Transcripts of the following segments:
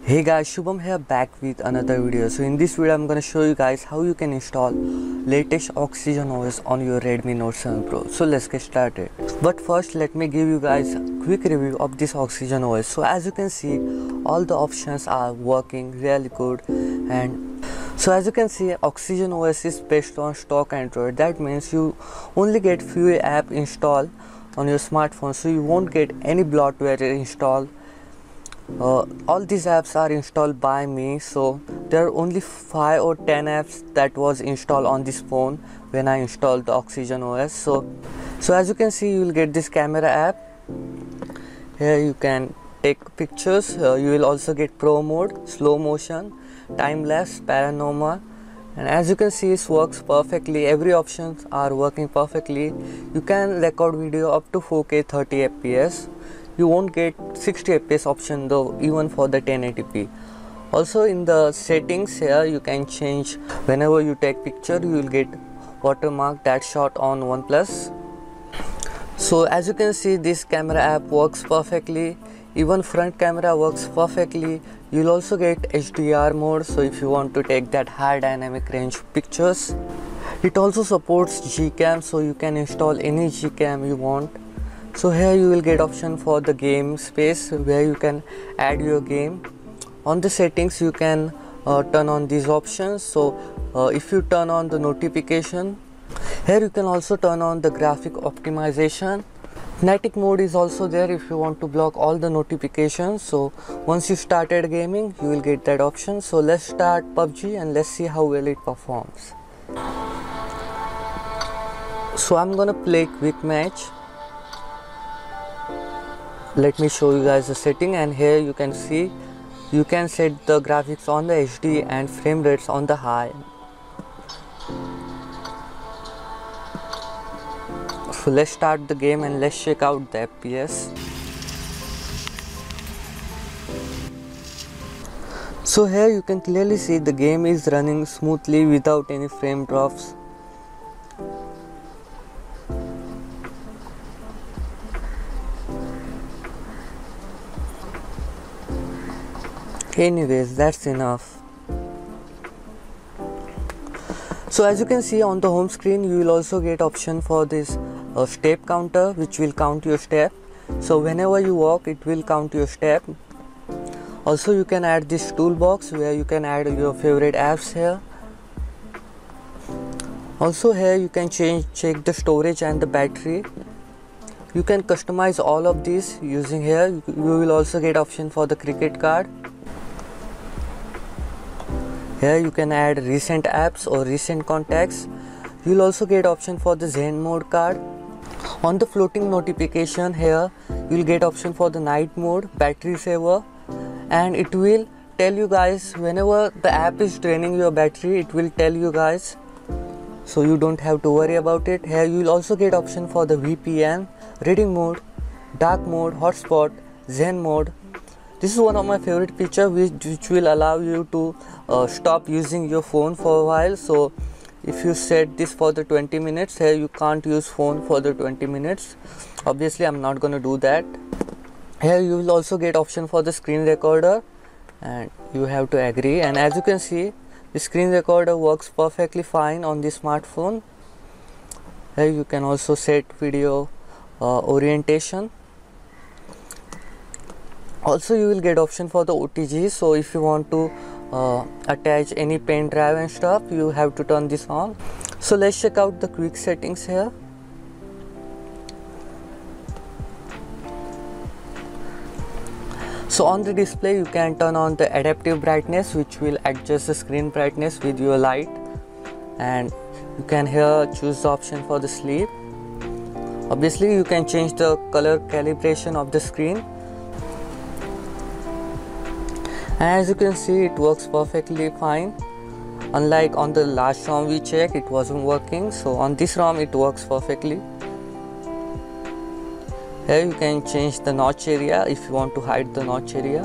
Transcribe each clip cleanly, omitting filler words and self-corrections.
Hey guys, Shubham here back with another video. So in this video I'm gonna show you guys how you can install latest Oxygen OS on your Redmi Note 7 Pro. So let's get started. But first let me give you guys a quick review of this Oxygen OS. So as you can see, all the options are working really good, and so as you can see, Oxygen OS is based on stock Android. That means you only get few apps installed on your smartphone, so you won't get any bloatware installed. All these apps are installed by me, so there are only 5 or 10 apps that was installed on this phone when I installed the Oxygen OS. So as you can see, you will get this camera app. Here you can take pictures. You will also get pro mode, slow motion, time lapse, panorama, and as you can see, it works perfectly. Every options are working perfectly. You can record video up to 4K 30 fps. You won't get 60 fps option though, even for the 1080p. Also in the settings here, you can change whenever you take picture, you will get watermark that shot on OnePlus. So as you can see, this camera app works perfectly. Even front camera works perfectly. You'll also get HDR mode, so if you want to take that high dynamic range pictures. It also supports Gcam, so you can install any Gcam you want. So here you will get option for the game space where you can add your game. On the settings you can turn on these options. So if you turn on the notification, here you can also turn on the graphic optimization. Kinetic mode is also there if you want to block all the notifications. So once you started gaming, you will get that option. So let's start PUBG and let's see how well it performs. So I'm gonna play quick match. Let me show you guys the setting, and here you can see you can set the graphics on the HD and frame rates on the high. So let's start the game and let's check out the FPS. So here you can clearly see the game is running smoothly without any frame drops. Anyways, that's enough. So as you can see on the home screen, you will also get option for this step counter, which will count your step. So whenever you walk, it will count your step. Also you can add this toolbox where you can add your favorite apps here. Also here you can check the storage and the battery. You can customize all of these using here. You will also get option for the cricket card. Here you can add recent apps or recent contacts. You'll also get option for the Zen mode card. On the floating notification here, you'll get option for the night mode, battery saver, and it will tell you guys whenever the app is draining your battery, it will tell you guys, so you don't have to worry about it. Here you will also get option for the VPN, reading mode, dark mode, hotspot, Zen mode. This is one of my favorite features which will allow you to stop using your phone for a while. So if you set this for the 20 minutes, here you can't use phone for the 20 minutes. Obviously I'm not gonna do that. Here you will also get option for the screen recorder, and you have to agree. And as you can see, the screen recorder works perfectly fine on this smartphone. Here you can also set video orientation. Also you will get option for the OTG, so if you want to attach any pen drive and stuff, you have to turn this on. So let's check out the quick settings here. So on the display you can turn on the adaptive brightness, which will adjust the screen brightness with your light, and you can here choose the option for the sleep. Obviously you can change the color calibration of the screen. As you can see, it works perfectly fine. Unlike on the last ROM we checked, it wasn't working. So on this ROM it works perfectly. Here you can change the notch area if you want to hide the notch area.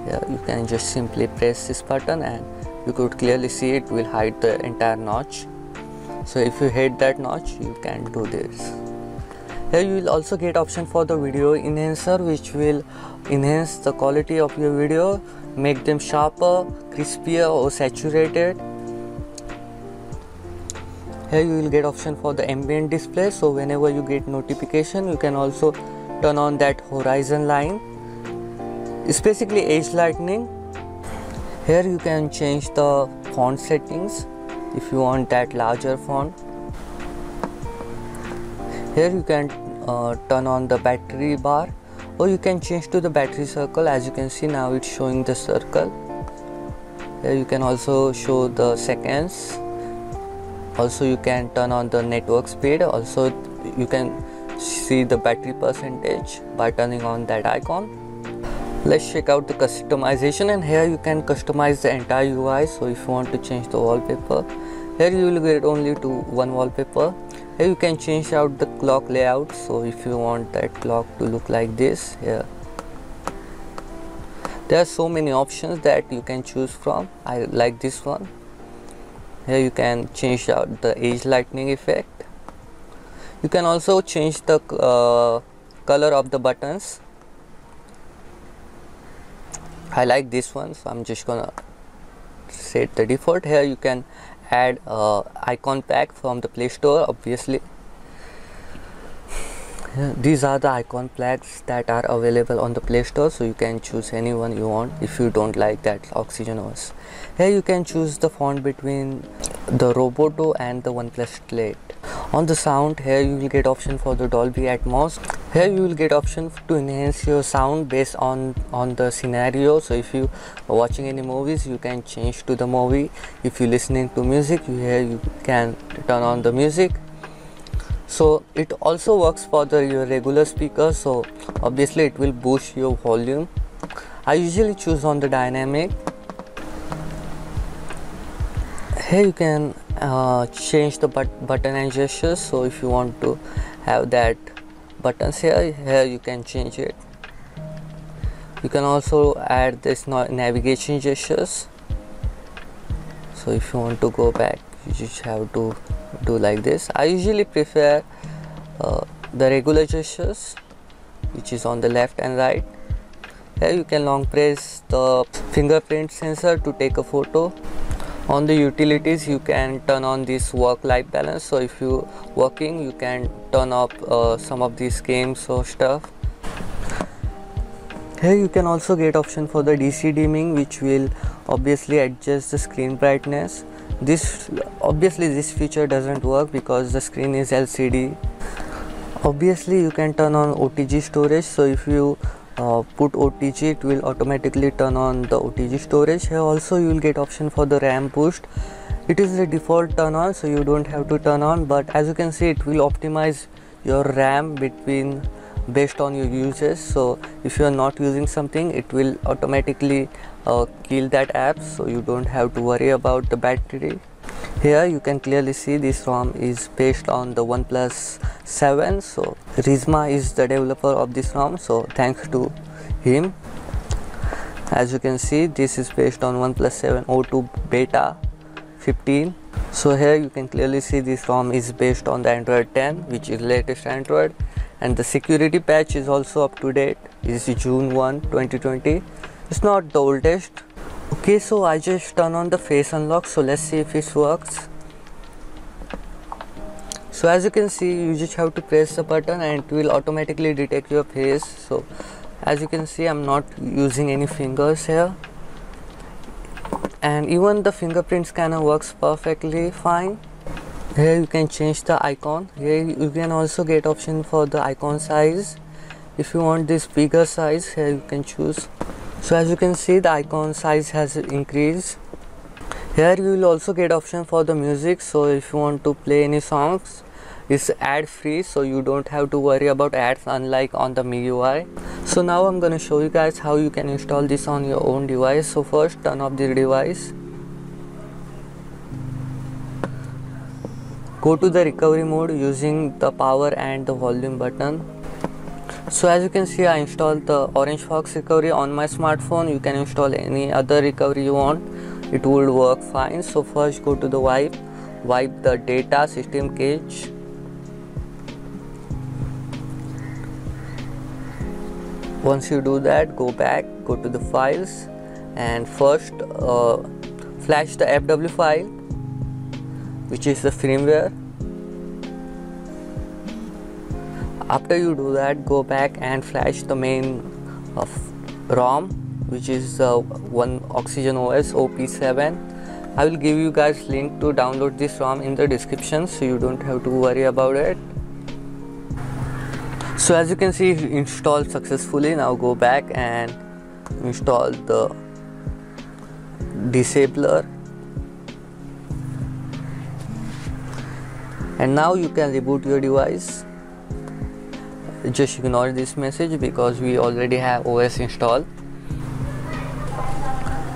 Here you can just simply press this button and you could clearly see it will hide the entire notch. So if you hate that notch, you can do this. Here you will also get option for the video enhancer, which will enhance the quality of your video, make them sharper, crispier or saturated. Here you will get option for the ambient display, so whenever you get notification you can also turn on that horizon line. It's basically edge lightning. Here you can change the font settings if you want that larger font. Here you can turn on the battery bar, or you can change to the battery circle. As you can see now it's showing the circle. Here you can also show the seconds. Also you can turn on the network speed. Also you can see the battery percentage by turning on that icon. Let's check out the customization, and here you can customize the entire UI. So if you want to change the wallpaper, here you will get only one wallpaper. Here you can change out the clock layout. So if you want that clock to look like this, here there are so many options that you can choose from. I like this one. Here you can change out the edge lightning effect. You can also change the color of the buttons. I like this one, so I'm just gonna set the default. Here you can add icon pack from the Play Store, obviously. These are the icon packs that are available on the Play Store, so you can choose any one you want if you don't like that OxygenOS. Here you can choose the font between the Roboto and the OnePlus Slate. On the sound, here you will get option for the Dolby Atmos. Here you will get option to enhance your sound based on the scenario. So if you are watching any movies, you can change to the movie. If you listening to music, here you can turn on the music. So it also works for your regular speaker, so obviously it will boost your volume. I usually choose on the dynamic. Here you can change the button and gestures. So if you want to have that buttons here you can change it. You can also add this navigation gestures. So if you want to go back, you just have to do like this. I usually prefer the regular gestures, which is on the left and right. Here you can long press the fingerprint sensor to take a photo. On the utilities, you can turn on this work-life balance. So if you working, you can turn off some of these games or stuff. Here you can also get option for the DC dimming, which will obviously adjust the screen brightness. This feature doesn't work because the screen is LCD. Obviously you can turn on OTG storage. So if you put OTG, it will automatically turn on the OTG storage. Here also you will get option for the RAM boost. It is the default turn on, so you don't have to turn on, but as you can see it will optimize your RAM based on your usage. So if you are not using something, it will automatically kill that app, so you don't have to worry about the battery. Here you can clearly see this ROM is based on the OnePlus 7. So Rizma is the developer of this ROM, so thanks to him. As you can see, this is based on OnePlus 7 O2 Beta 15. So here you can clearly see this ROM is based on the Android 10, which is latest Android, and the security patch is also up to date. It is June 1, 2020. It's not the oldest. Okay, so I just turn on the face unlock, so let's see if it works. So as you can see, you just have to press the button and it will automatically detect your face. So as you can see, I'm not using any fingers here, and even the fingerprint scanner works perfectly fine. Here you can change the icon. Here you can also get option for the icon size. If you want this bigger size, here you can choose. So as you can see, the icon size has increased. Here you will also get option for the music. So if you want to play any songs, it's ad free, so you don't have to worry about ads, unlike on the MIUI. So now I'm gonna show you guys how you can install this on your own device. So first, turn off the device. Go to the recovery mode using the power and the volume button. So as you can see, I installed the Orange Fox recovery on my smartphone. You can install any other recovery you want, it will work fine. So first go to the wipe the data system cache. Once you do that, go back, go to the files, and first flash the FW file, which is the firmware. After you do that, go back and flash the main ROM, which is one Oxygen OS OP7. I will give you guys link to download this ROM in the description, so you don't have to worry about it. So as you can see, it installed successfully. Now go back and install the disabler, and now you can reboot your device. Just ignore this message because we already have OS installed.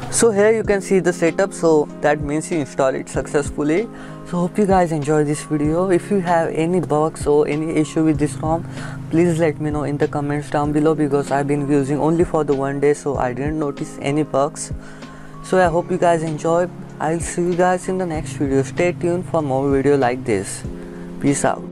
So here you can see the setup, so that means you install it successfully. So hope you guys enjoy this video. If you have any bugs or any issue with this ROM, please let me know in the comments down below, because I've been using only for the one day, so I didn't notice any bugs. So I hope you guys enjoy. I'll see you guys in the next video. Stay tuned for more video like this. Peace out.